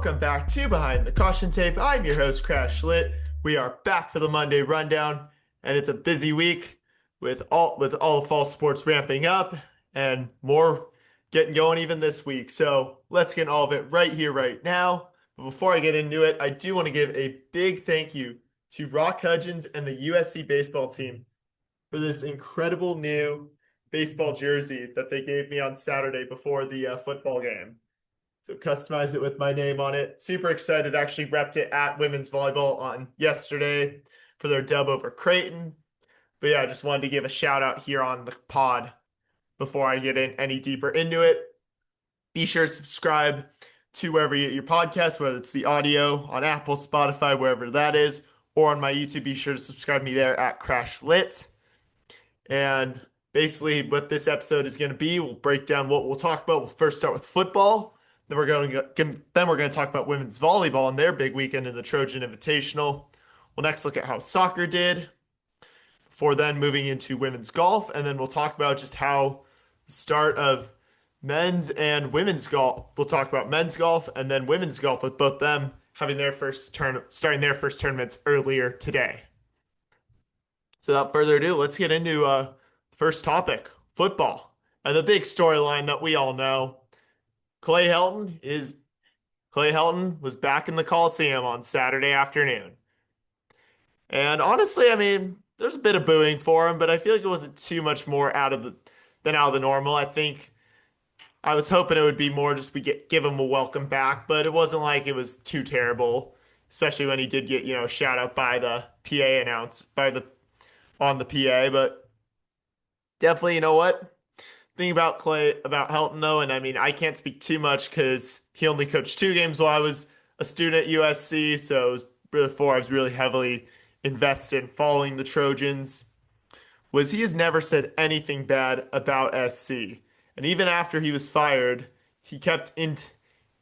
welcome back to Behind the Caution Tape. I'm your host, CrashLit. We are back for the Monday rundown, and it's a busy week with all the fall sports ramping up and more getting going even this week. So let's get all of it right here, right now. But before I get into it, I do want to give a big thank you to Rock Hudgens and the USC baseball team for this incredible new baseball jersey that they gave me on Saturday before the football game. So customize it with my name on it. Super excited. Actually repped it at women's volleyball on yesterday for their dub over Creighton. But yeah, I just wanted to give a shout out here on the pod before I get in any deeper into it. Be sure to subscribe to wherever you get your podcast, whether it's the audio on Apple, Spotify, wherever that is, or on my YouTube. Be sure to subscribe me there at CrashLit. And basically what this episode is going to be, we'll break down what we'll talk about. We'll first start with football. Then we're going to talk about women's volleyball and their big weekend in the Trojan Invitational. We'll next look at how soccer did before then moving into women's golf. And then we'll talk about just how the start of men's and women's golf. We'll talk about men's golf and then women's golf with both them having starting their first tournaments earlier today. So without further ado, let's get into the first topic, football. And the big storyline that we all know, Clay Helton was back in the Coliseum on Saturday afternoon. And honestly, I mean, there's a bit of booing for him, but I feel like it wasn't too much more out of the normal. I think I was hoping it would be more just give him a welcome back, but it wasn't like it was too terrible, especially when he did get, a shout out by the PA on the PA, but definitely, you know what? Thing about Helton though, and I mean, I can't speak too much because he only coached 2 games while I was a student at USC, so it was before I was really heavily invested in following the Trojans, was he has never said anything bad about SC. And even after he was fired, he was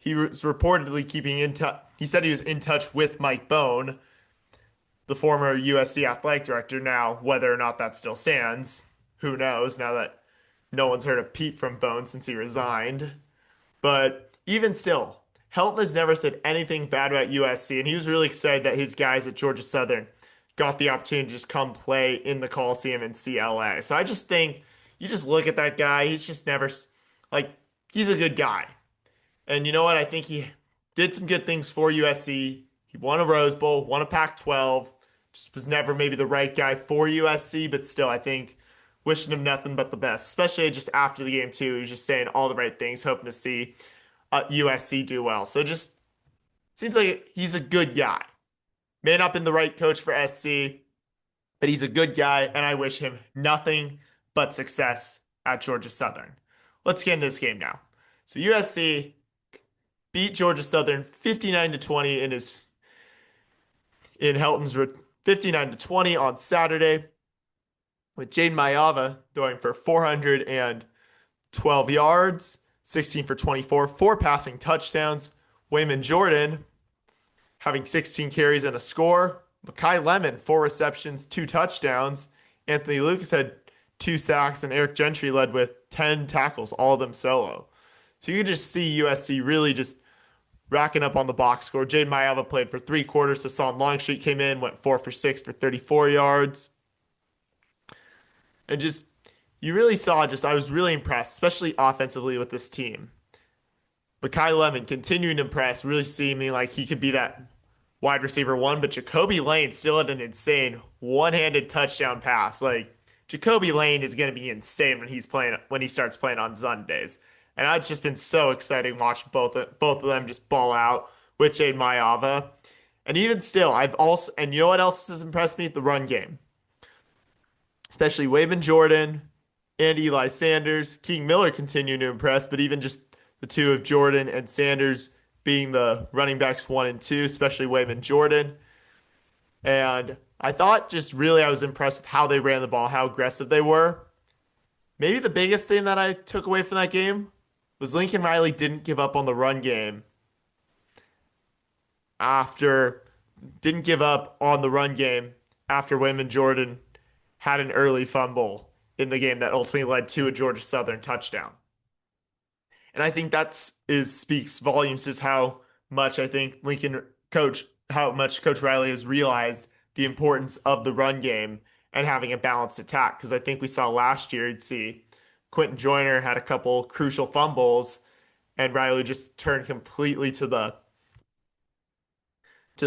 reportedly keeping in touch. He said he was in touch with Mike Bone, the former USC athletic director. Now, whether or not that still stands, who knows, now that no one's heard a peep from Bone since he resigned. But even still, Helton has never said anything bad about USC, and he was really excited that his guys at Georgia Southern got the opportunity to just come play in the Coliseum and see LA. So I just think you just look at that guy, he's just never, he's a good guy. And you know what? I think he did some good things for USC. He won a Rose Bowl, won a Pac-12, just was never maybe the right guy for USC, but still, I think wishing him nothing but the best, especially just after the game too. He was just saying all the right things, hoping to see USC do well. So just seems like he's a good guy. May not have been the right coach for SC, but he's a good guy, and I wish him nothing but success at Georgia Southern. Let's get into this game now. So USC beat Georgia Southern 59-20 in Helton's 59-20 on Saturday, with Jaden Mayava throwing for 412 yards, 16 for 24, 4 passing touchdowns. Wayman Jordan having 16 carries and a score. Makai Lemon, 4 receptions, 2 touchdowns. Anthony Lucas had 2 sacks, and Eric Gentry led with 10 tackles, all of them solo. So you can just see USC really just racking up on the box score. Jaden Mayava played for 3 quarters. Hassan Longstreet came in, went 4 for 6 for 34 yards. And just, you really saw I was really impressed, especially offensively with this team. Makai Lemon continuing to impress, really seeming like he could be that wide receiver 1, but Jacoby Lane still had an insane one-handed touchdown pass. Jacoby Lane is going to be insane when he starts playing on Sundays. And it's just been so exciting watching both of them just ball out with Jaden Mayava. And even still, and you know what else has impressed me? The run game. Especially Wayman Jordan and Eli Sanders. King Miller continuing to impress, but even just the two of Jordan and Sanders being the running backs 1 and 2, especially Wayman Jordan. And I thought I was impressed with how they ran the ball, how aggressive they were. Maybe the biggest thing that I took away from that game was Lincoln Riley didn't give up on the run game after Wayman Jordan had an early fumble in the game that ultimately led to a Georgia Southern touchdown. And I think speaks volumes to how much I think how much Coach Riley has realized the importance of the run game and having a balanced attack. Because I think we saw last year, you'd see Quentin Joyner had a couple crucial fumbles, and Riley just turned completely to the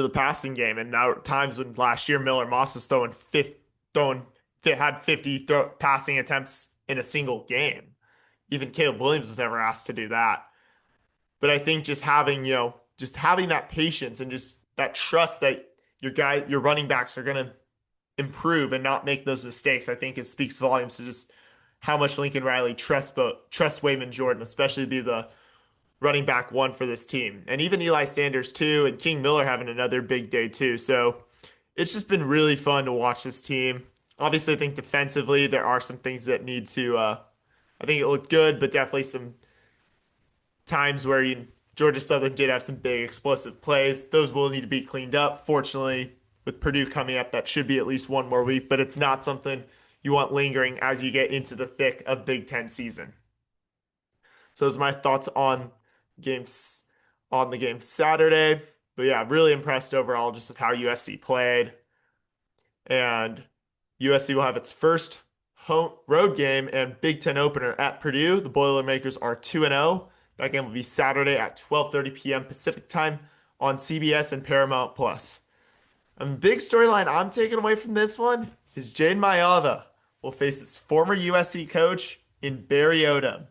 passing game. And now times when last year Miller Moss was throwing had 50 passing attempts in a single game. Even Caleb Williams was never asked to do that. But I think just having that patience and just that trust that your running backs are going to improve and not make those mistakes, I think it speaks volumes to just how much Lincoln Riley trusts Wayman Jordan, especially to be the running back one for this team. And even Eli Sanders too, and King Miller having another big day too. So it's just been really fun to watch this team. Obviously, I think defensively there are some things that need to I think it looked good, but definitely some times where Georgia Southern did have some big explosive plays. Those will need to be cleaned up. Fortunately, with Purdue coming up, that should be at least one more week, but it's not something you want lingering as you get into the thick of Big Ten season. So those are my thoughts games on the game Saturday. But yeah, really impressed overall just with how USC played. And USC will have its first home road game and Big Ten opener at Purdue. The Boilermakers are 2-0. That game will be Saturday at 12:30 p.m. Pacific time on CBS and Paramount Plus. A big storyline I'm taking away from this one is Jane Mayava will face his former USC coach in Barry Odom.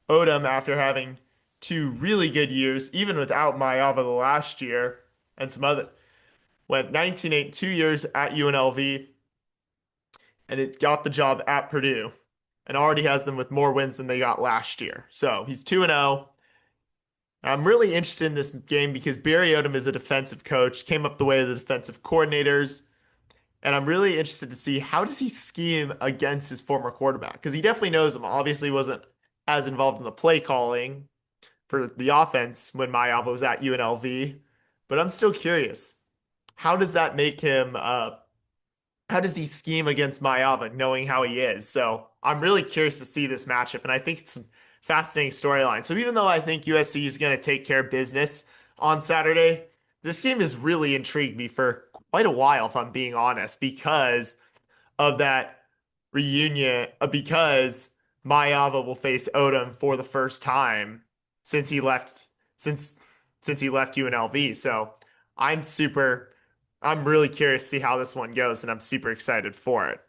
Odom, after having two really good years, even without Mayava the last year, and some other, went 19-8, 2 years at UNLV, and it got the job at Purdue, and already has them with more wins than they got last year. So he's 2-0. I'm really interested in this game because Barry Odom is a defensive coach, came up the way of the defensive coordinators, and I'm really interested to see how does he scheme against his former quarterback because he definitely knows him. Obviously, wasn't as involved in the play calling for the offense when Mayava was at UNLV, but I'm still curious. How does that make him? How does he scheme against Mayava, knowing how he is? So I'm really curious to see this matchup, and I think it's a fascinating storyline. So even though I think USC is going to take care of business on Saturday, this game has really intrigued me for quite a while, if I'm being honest, because of that reunion, because Mayava will face Odom for the first time since he left since since he left UNLV. So I'm super I'm really curious to see how this one goes, and I'm super excited for it.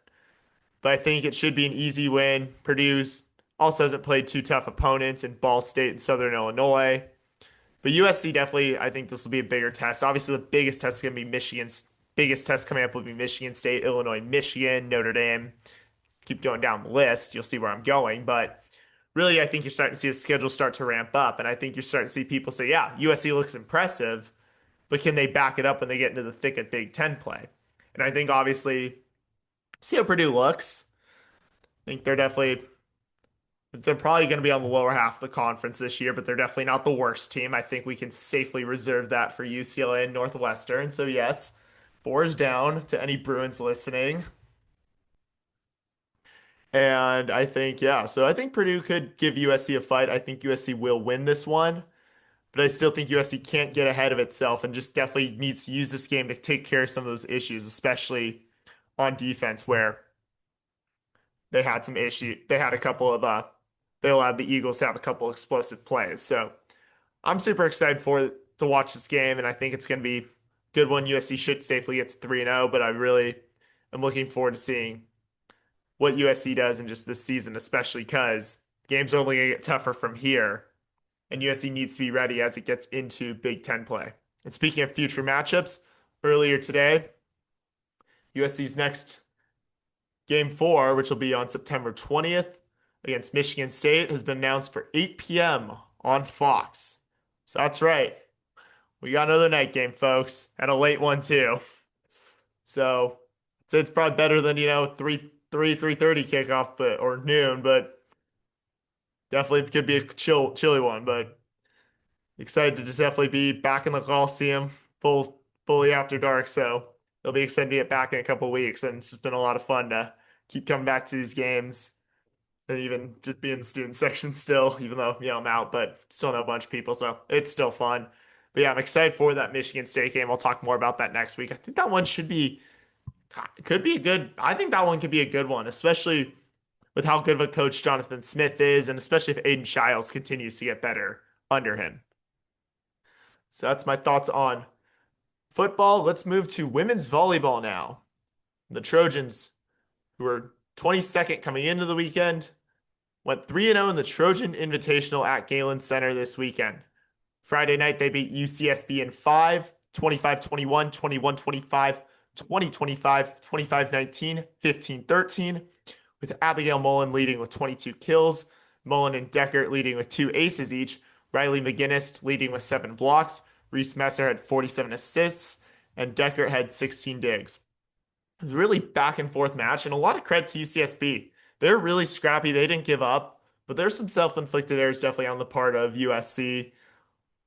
But I think it should be an easy win. Purdue's also hasn't played two tough opponents in Ball State and Southern Illinois. But USC definitely, I think this will be a bigger test. Obviously, the biggest test is going to be Michigan's biggest test coming up will be Michigan State, Illinois, Michigan, Notre Dame. Keep going down the list. You'll see where I'm going. But really, I think you're starting to see the schedule start to ramp up. And I think you're starting to see people say, yeah, USC looks impressive, but can they back it up when they get into the thick of Big Ten play? And I think obviously, see how Purdue looks. I think they're probably going to be on the lower half of the conference this year, but they're definitely not the worst team. I think we can safely reserve that for UCLA and Northwestern. So yes, four is down to any Bruins listening. And I think, yeah, so I think Purdue could give USC a fight. I think USC will win this one, but I still think USC can't get ahead of itself and just definitely needs to use this game to take care of some of those issues, especially on defense where they had some issue. They had a couple of they allowed the Eagles to have a couple explosive plays. So I'm super excited to watch this game, and I think it's going to be a good one. USC should safely get to 3-0, but I really am looking forward to seeing what USC does in just this season, especially because games are only going to get tougher from here, and USC needs to be ready as it gets into Big Ten play. And speaking of future matchups, earlier today, USC's next game 4, which will be on September 20th against Michigan State, has been announced for 8 p.m. on Fox. So that's right. We got another night game, folks, and a late one too. So it's probably better than, 3:30 kickoff, or noon, but definitely could be a chilly one. But excited to just definitely be back in the Coliseum, fully after dark. So it'll be excited to get back in a couple of weeks, and it's just been a lot of fun to keep coming back to these games, and even just be in the student section still, even though I'm out, but still know a bunch of people, so it's still fun. But yeah, I'm excited for that Michigan State game. I'll talk more about that next week. I think that one could be a good. I think that one could be a good one, especially with how good of a coach Jonathan Smith is, and especially if Aiden Shiles continues to get better under him. So that's my thoughts on football. Let's move to women's volleyball now. The Trojans, who were 22nd coming into the weekend, went 3-0 in the Trojan Invitational at Galen Center this weekend. Friday night, they beat UCSB in 5, 25-21, 21-25, 20-25, 25-19, 15-13, with Abigail Mullen leading with 22 kills, Mullen and Deckert leading with 2 aces each, Riley McGinnis leading with 7 blocks, Reese Messer had 47 assists, and Deckert had 16 digs. It was a really back and forth match, and a lot of credit to UCSB. They're really scrappy. They didn't give up, but there's some self-inflicted errors definitely on the part of USC.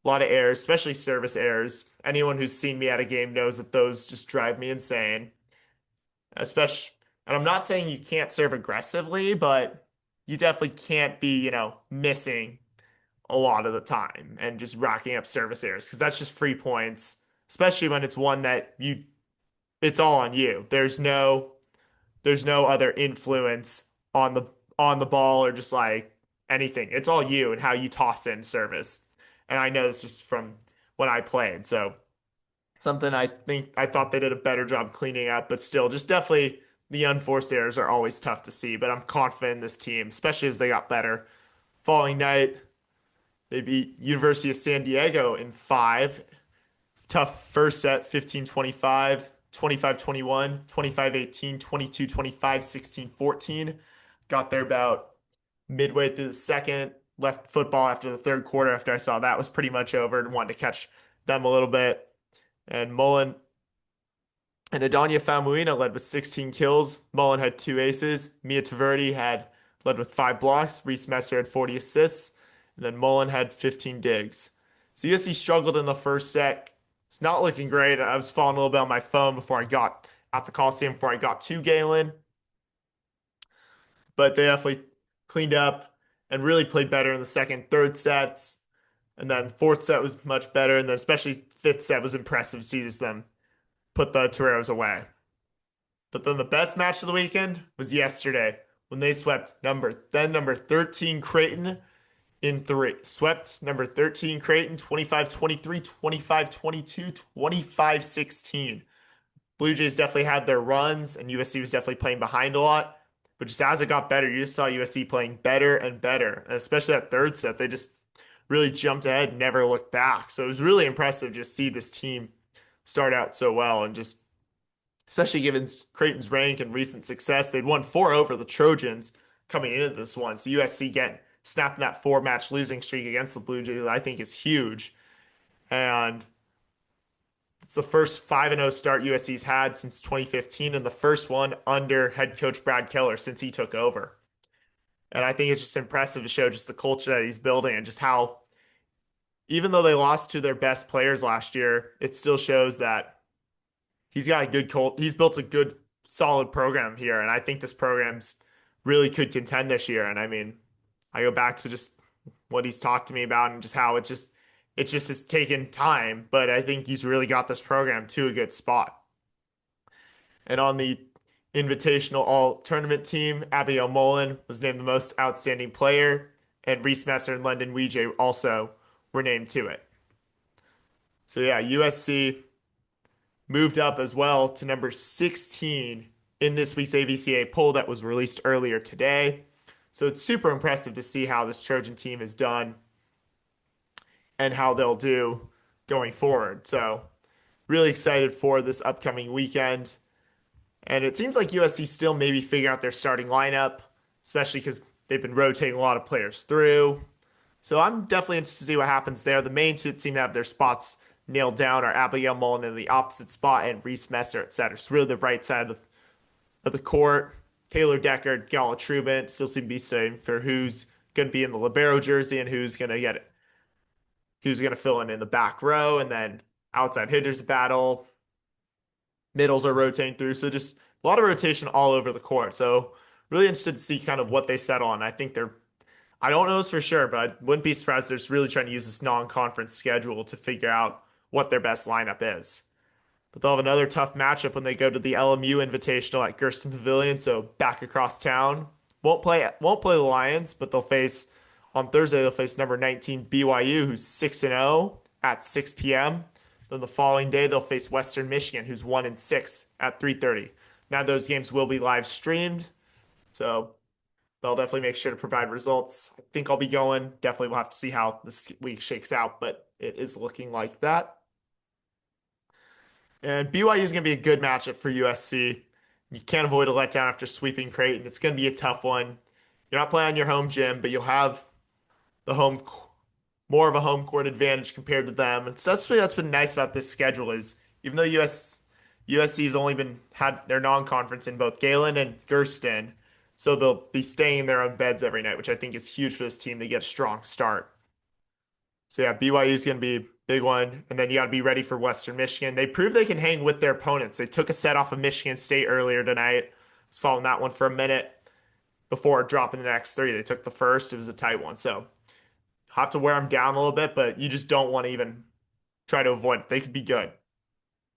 A lot of errors, especially service errors. Anyone who's seen me at a game knows that those just drive me insane. Especially, and I'm not saying you can't serve aggressively, but you definitely can't be, missing a lot of the time and just racking up service errors because that's just free points, especially when it's one that it's all on you. There's no other influence on the ball or just like anything. It's all you and how you toss in service. And I know this just from when I played. So something I thought they did a better job cleaning up, but still just definitely the unforced errors are always tough to see, but I'm confident in this team, especially as they got better. Following night, they beat University of San Diego in 5. Tough first set, 15-25, 25-21, 25-18, 22-25, 16-14. Got there about midway through the second, left football after the third quarter after I saw that was pretty much over and wanted to catch them a little bit. And Mullen and Adanya Famuina led with 16 kills. Mullen had 2 aces. Mia Taverdi had led with 5 blocks. Reese Messer had 40 assists. And then Mullen had 15 digs. So USC struggled in the first set. It's not looking great. I was following a little bit on my phone before I got at the Coliseum before I got to Galen. But they definitely cleaned up and really played better in the second, third sets. And then fourth set was much better. And then especially fifth set was impressive to see just them put the Toreros away. But then the best match of the weekend was yesterday when they swept number 13 Creighton in 3. Swept number 13 Creighton 25-23, 25-22, 25-16. Blue Jays definitely had their runs and USC was definitely playing behind a lot. But just as it got better, you just saw USC playing better and better. And especially that third set, they just really jumped ahead and never looked back. So it was really impressive to just see this team start out so well and just, especially given Creighton's rank and recent success, they'd won 4 over the Trojans coming into this one. So USC snapping that 4-match losing streak against the Blue Jays, I think is huge. And it's the first 5-0 start USC's had since 2015 and the first one under head coach Brad Keller since he took over. And I think it's just impressive to show just the culture that he's building and just how, even though they lost to their best players last year, it still shows that he's got a good he's built a good, solid program here. And I think this program's really could contend this year. And I mean, I go back to just what he's talked to me about and just how it just has taken time, but I think he's really got this program to a good spot. And on the Invitational All-Tournament team, Abigail Mullen was named the most outstanding player, and Reese Messer and London Weejay also were named to it. So yeah, USC moved up as well to number 16 in this week's AVCA poll that was released earlier today. So it's super impressive to see how this Trojan team has done and how they'll do going forward. So really excited for this upcoming weekend. And it seems like USC still maybe figuring out their starting lineup, especially because they've been rotating a lot of players through. So I'm definitely interested to see what happens there. The main two that seem to have their spots nailed down are Abigail Mullen in the opposite spot and Reese Messer at center. So really the right side of the court. Taylor Deckard, Gala Trubin still seem to be saying for who's going to be in the libero jersey and who's going to get it. Who's going to fill in the back row, and then outside hitters battle. Middles are rotating through, so just a lot of rotation all over the court. So really interested to see kind of what they settle on. I think I don't know this for sure, but I wouldn't be surprised they're just really trying to use this non-conference schedule to figure out what their best lineup is. But they'll have another tough matchup when they go to the LMU Invitational at Gersten Pavilion, so back across town. Won't play the Lions, but they'll face on Thursday they'll face number 19 BYU, who's 6-0 at 6 p.m. Then the following day they'll face Western Michigan, who's 1-6 at 3:30. Now those games will be live streamed, so they'll definitely make sure to provide results. I think I'll be going. Definitely we'll have to see how this week shakes out, but it is looking like that. And BYU is going to be a good matchup for USC. You can't avoid a letdown after sweeping Creighton. It's going to be a tough one. You're not playing on your home gym, but you'll have the more of a home court advantage compared to them. And so that's been nice about this schedule is even though USC's only been had their non-conference in both Galen and Gersten, so they'll be staying in their own beds every night, which I think is huge for this team to get a strong start. So yeah, BYU is going to be a big one, and then you got to be ready for Western Michigan. They proved they can hang with their opponents. They took a set off of Michigan State earlier tonight. I was following that one for a minute before dropping the next three. They took the first. It was a tight one, so have to wear them down a little bit, but you just don't want to even try to avoid it. They could be good.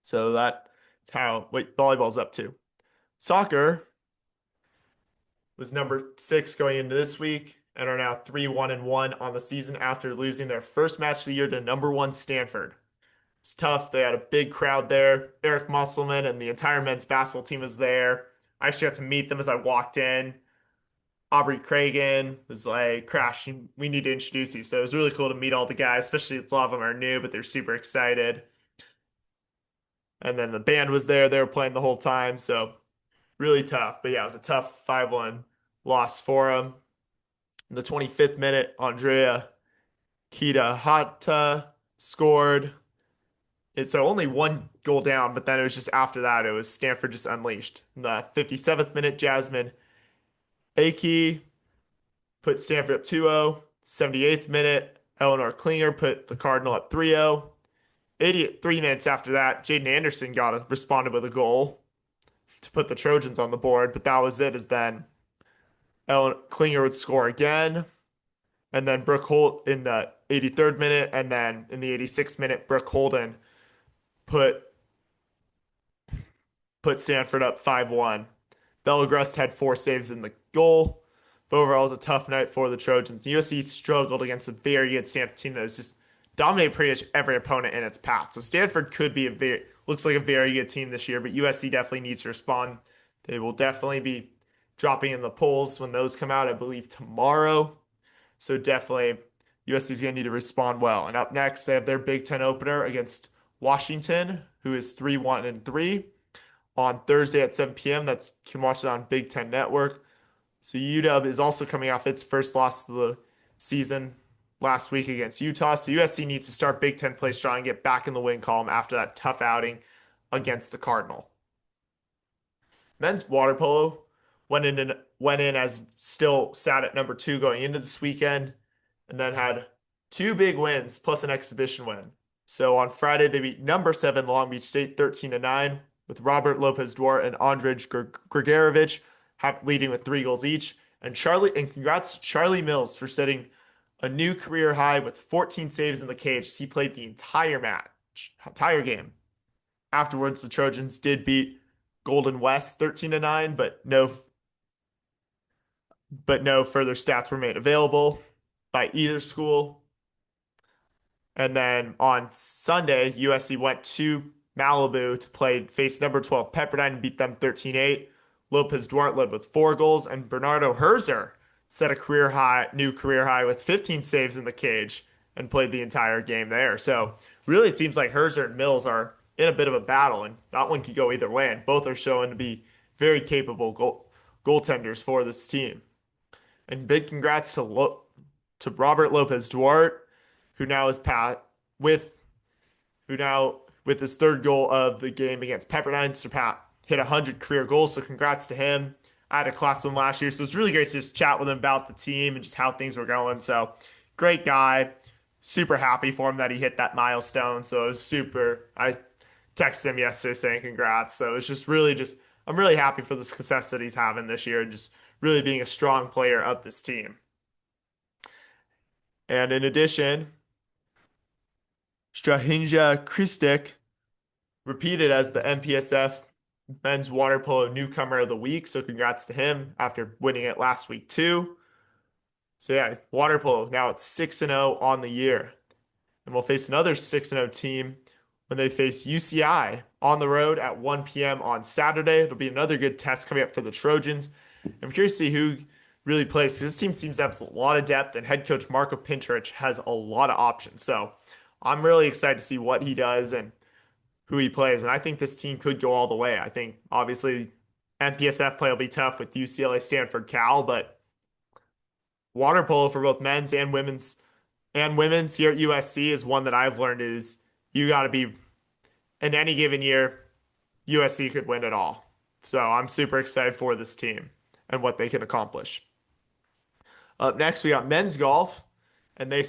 So that's how what volleyball's up to. Soccer was number 6 going into this week and are now 3-1-1 on the season after losing their first match of the year to number 1 Stanford. It's tough. They had a big crowd there. Eric Musselman and the entire men's basketball team was there. I actually got to meet them as I walked in. Aubrey Cragen was like, Crash, we need to introduce you. So it was really cool to meet all the guys, especially a lot of them are new, but they're super excited. And then the band was there. They were playing the whole time. So really tough. But yeah, it was a tough 5-1 loss for them. In the 25th minute, Andrea Kita scored. It's so only one goal down, but then it was just after that, it was Stanford just unleashed. In the 57th minute, Jasmine Aki put Stanford up 2-0. 78th minute, Eleanor Klinger put the Cardinal up 3-0. 83 minutes after that, Jaden Anderson responded with a goal to put the Trojans on the board, but that was it. As then Klinger would score again, and then Brooke Holt in the 83rd minute, and then in the 86th minute, Brooke Holden put Stanford up 5-1. Bella Grust had 4 saves in the goal. But overall, it was a tough night for the Trojans. USC struggled against a very good Stanford team that was just dominated pretty much every opponent in its path. So Stanford could be looks like a very good team this year, but USC definitely needs to respond. They will definitely be dropping in the polls when those come out, I believe tomorrow. So definitely USC is going to need to respond well. And up next, they have their Big Ten opener against Washington, who is 3-1-3 on Thursday at 7 p.m. You can watch it on Big Ten Network. So UW is also coming off its first loss of the season last week against Utah. So USC needs to start Big Ten play strong and get back in the win column after that tough outing against the Cardinal. Men's water polo went in as still sat at number 2 going into this weekend, and then had 2 big wins plus an exhibition win. So on Friday they beat number 7 Long Beach State 13-9 with Robert Lopez Duarte and Andrej Grigorovich leading with 3 goals each. And congrats to Charlie Mills for setting a new career high with 14 saves in the cage as he played the entire game. Afterwards, the Trojans did beat Golden West 13-9, but no further stats were made available by either school. And then on Sunday, USC went to Malibu to face number 12 Pepperdine and beat them 13-8. Lopez Duarte led with 4 goals, and Bernardo Herzer set a new career high with 15 saves in the cage and played the entire game there. So really, it seems like Herzer and Mills are in a bit of a battle, and that one could go either way. And both are showing to be very capable goaltenders for this team. And big congrats to Robert Lopez Duarte, who now is with his 3rd goal of the game against Pepperdine, hit 100 career goals. So congrats to him. I had a class with him last year, so it's really great to just chat with him about the team and just how things were going. So great guy. Super happy for him that he hit that milestone. So it was super. I texted him yesterday saying congrats. So it's just I'm really happy for the success that he's having this year and just really being a strong player of this team. And in addition, Strahinja Kristic repeated as the MPSF Men's Water Polo Newcomer of the Week. So congrats to him after winning it last week too. So yeah, water polo now it's 6-0 on the year. And we'll face another 6-0 team when they face UCI on the road at 1 p.m. on Saturday. It'll be another good test coming up for the Trojans. I'm curious to see who really plays. This team seems to have a lot of depth, and head coach Marko Pinterich has a lot of options. So I'm really excited to see what he does and who he plays. And I think this team could go all the way. I think obviously MPSF play will be tough with UCLA, Stanford, Cal, but water polo for both men's here at USC is one that I've learned is you got to be in any given year, USC could win it all. So I'm super excited for this team and what they can accomplish. Up next, we got men's golf, and they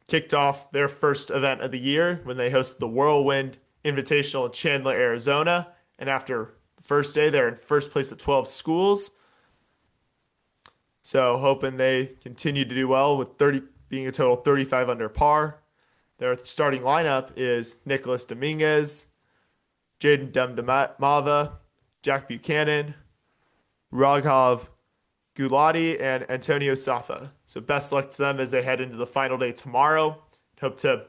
kicked off their first event of the year when they hosted the Whirlwind Invitational in Chandler, Arizona. And after the first day, they're in first place at 12 schools. So hoping they continue to do well with 30 being a total 35 under par. Their starting lineup is Nicholas Dominguez, Jaden Dumdamava, Jack Buchanan, Raghav Gulati, and Antonio Safa. So best luck to them as they head into the final day tomorrow. Hope to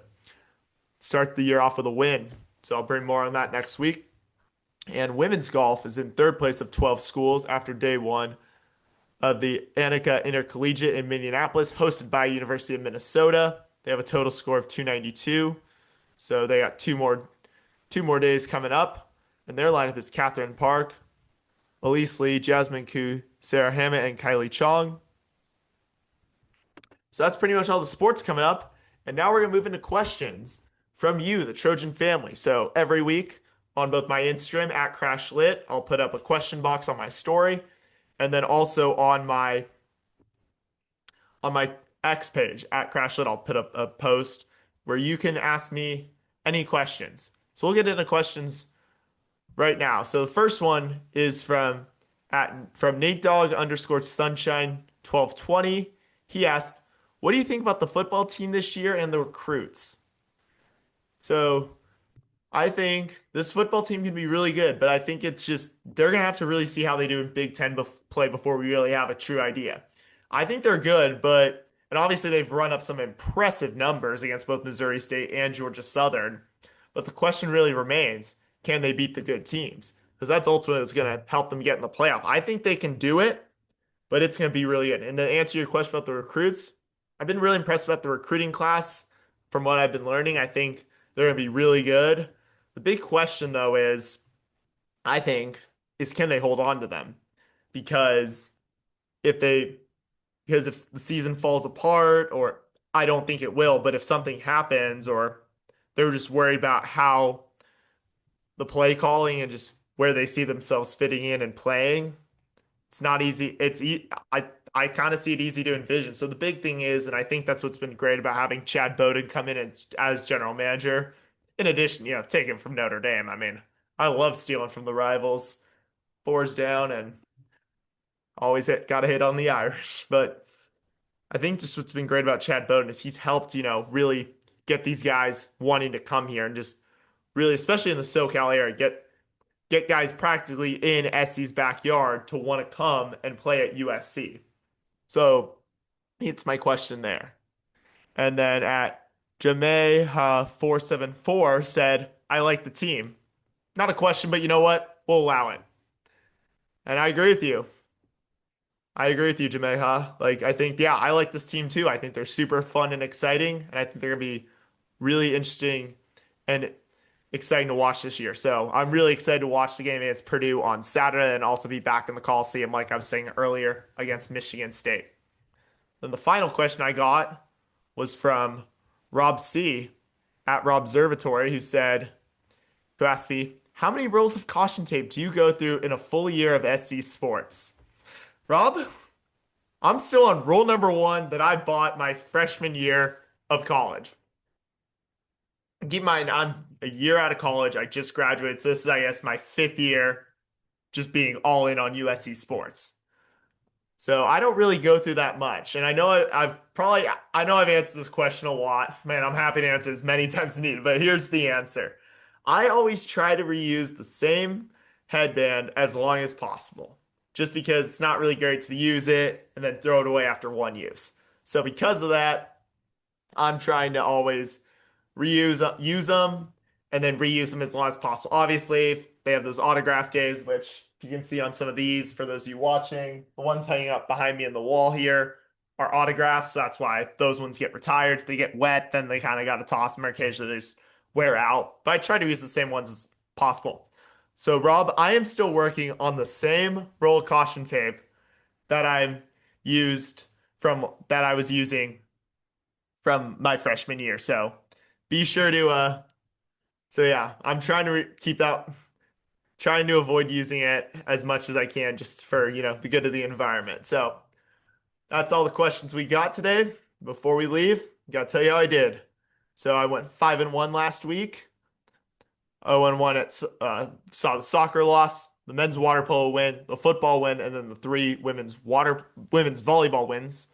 start the year off with a win. So I'll bring more on that next week. And women's golf is in third place of 12 schools after day one of the Annika Intercollegiate in Minneapolis, hosted by University of Minnesota. They have a total score of 292. So they got two more days coming up. And their lineup is Catherine Park, Elise Lee, Jasmine Koo, Sarah Hammett, and Kylie Chong. So that's pretty much all the sports coming up. And now we're going to move into questions from you, the Trojan family. So every week on both my Instagram at CrashLit, I'll put up a question box on my story. And then also on my X page at CrashLit, I'll put up a post where you can ask me any questions. So we'll get into questions right now. So the first one is from Nate Dogg _ Sunshine 1220. He asked, "What do you think about the football team this year and the recruits?" So I think this football team can be really good, but I think it's just they're gonna have to really see how they do in Big Ten play before we really have a true idea. I think they're good, and obviously they've run up some impressive numbers against both Missouri State and Georgia Southern. But the question really remains, can they beat the good teams? Because that's ultimately what's going to help them get in the playoff. I think they can do it, but it's going to be really good. And to answer your question about the recruits, I've been really impressed about the recruiting class from what I've been learning. I think they're going to be really good. The big question, though, is can they hold on to them? Because if the season falls apart, or I don't think it will, but if something happens, or they're just worried about how the play calling and just where they see themselves fitting in and playing, it's not easy. I kind of see it easy to envision. So the big thing is, and I think that's what's been great about having Chad Bowden come in as general manager. In addition, taking from Notre Dame. I mean, I love stealing from the rivals, fours down, and always got to hit on the Irish. But I think just what's been great about Chad Bowden is he's helped, really get these guys wanting to come here and just really, especially in the SoCal area, get guys practically in SC's backyard to want to come and play at USC. So it's my question there. And then at Jameh 474 said, "I like the team." Not a question, but you know what? We'll allow it. And I agree with you. I agree with you, Jameha. I think, yeah, I like this team too. I think they're super fun and exciting, and I think they're going to be really interesting and exciting to watch this year. So I'm really excited to watch the game against Purdue on Saturday and also be back in the Coliseum, like I was saying earlier, against Michigan State. Then the final question I got was from Rob C. at Robservatory, who asked me, "How many rolls of caution tape do you go through in a full year of SC sports?" Rob, I'm still on rule number 1 that I bought my freshman year of college. Keep in mind, I'm a year out of college. I just graduated. So this is, I guess, my 5th year just being all in on USC sports. So I don't really go through that much. And I know I know I've answered this question a lot. Man, I'm happy to answer as many times as needed, but here's the answer. I always try to reuse the same headband as long as possible, just because it's not really great to use it and then throw it away after one use. So because of that, I'm trying to always use them and then reuse them as long as possible. Obviously, if they have those autograph days, which you can see on some of these for those of you watching. The ones hanging up behind me in the wall here are autographs. So that's why those ones get retired. If they get wet, then they kind of got to toss them or occasionally they just wear out. But I try to use the same ones as possible. So, Rob, I am still working on the same roll of caution tape that I used that I was using from my freshman year. So be sure to so yeah, I'm trying to keep that trying to avoid using it as much as I can just for, the good of the environment. So that's all the questions we got today. Before we leave, gotta tell you how I did. So I went 5-1 last week. 0-1 at saw the soccer loss, the men's water polo win, the football win, and then the three women's volleyball wins.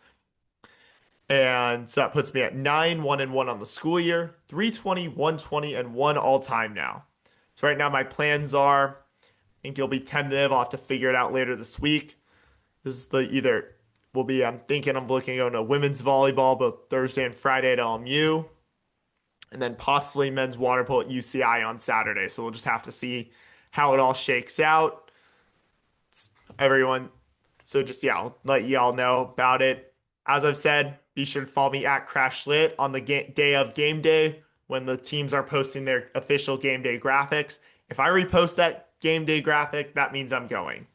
And so that puts me at 9-1-1 on the school year, 320, 120, and one all time now. So right now my plans are, I think it'll be tentative. I'll have to figure it out later this week. This is the either will be I'm thinking I'm looking on a women's volleyball both Thursday and Friday at LMU, and then possibly men's water polo at UCI on Saturday. So we'll just have to see how it all shakes out. Everyone, so just yeah, I'll let y'all know about it. As I've said, be sure to follow me at CrashLit on the day of game day when the teams are posting their official game day graphics. If I repost that game day graphic, that means I'm going.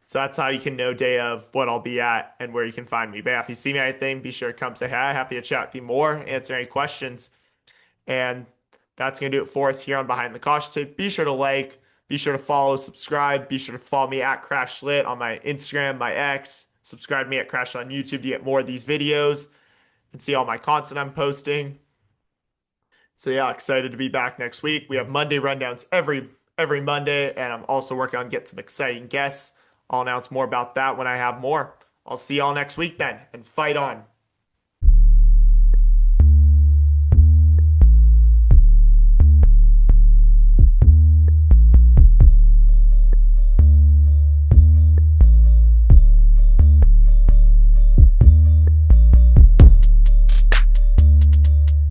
So that's how you can know day of what I'll be at and where you can find me. But yeah, if you see me at anything, be sure to come say hi. Happy to chat with you more, answer any questions. And that's going to do it for us here on Behind the Caution Tape. Be sure to like, be sure to follow, subscribe. Be sure to follow me at CrashLit on my Instagram, my X. Subscribe to me at Crash on YouTube to get more of these videos and see all my content I'm posting. So yeah, excited to be back next week. We have Monday rundowns every Monday, and I'm also working on getting some exciting guests. I'll announce more about that when I have more. I'll see y'all next week then, and fight on.